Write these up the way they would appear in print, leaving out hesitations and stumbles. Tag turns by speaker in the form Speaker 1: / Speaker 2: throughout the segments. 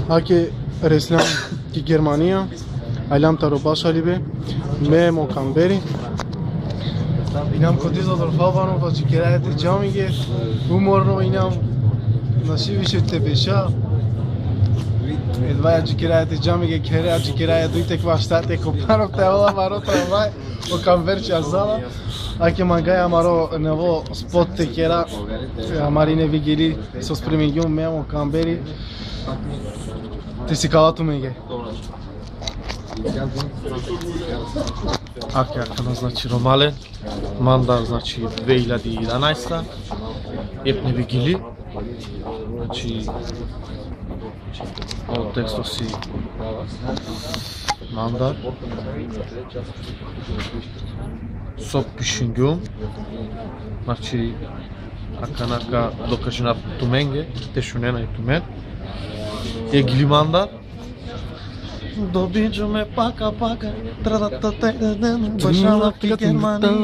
Speaker 1: Anche Reslam di Germania, Ailam Tarobashalibe, me Mokamberi. Inam Kodizo Dorfavano, Vajikirate Jamige, Umorno Inam Nasivish Tebesha. Vai Jikirate Jamige, Kere Jikirate, Dutek Vastate, Koparo Teola, Marota, vai, o Converge Azala. Anche Mangai Amaro Nevo Spot Tekera, Marine Vigili, Sospremigium, Memo Camberi. Ti si calato Mege.
Speaker 2: Акјакана значи Ромале, Мандар значи 2011, Епне Вигили, значи од текстот си Мандар, Соп Пишингюм, значи Аканака докажена Туменге, Тешунена и Тумен, Егили Мандар, Добиджаме пака, башала в Германия.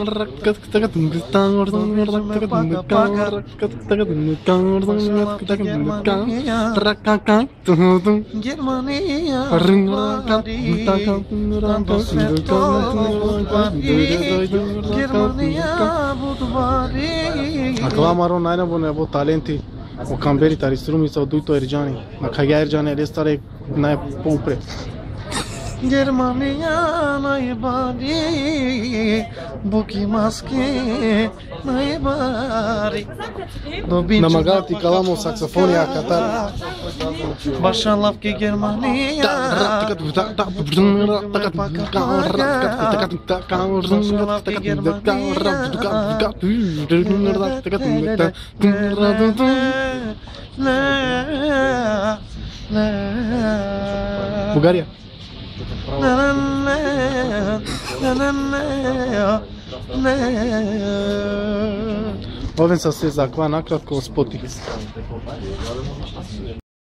Speaker 1: Aclamaro najbolj ne bo talenti o Kamberi taristrumi sa duito Erjani. Na Kaya Erjani restare najpopre.
Speaker 2: Germania najbari, buki maske najbari.
Speaker 1: Намагати каламо саксофонија катар.
Speaker 2: Башалавки Германия.
Speaker 1: Бугарија. Ovim sam se zakva nakratko spoti.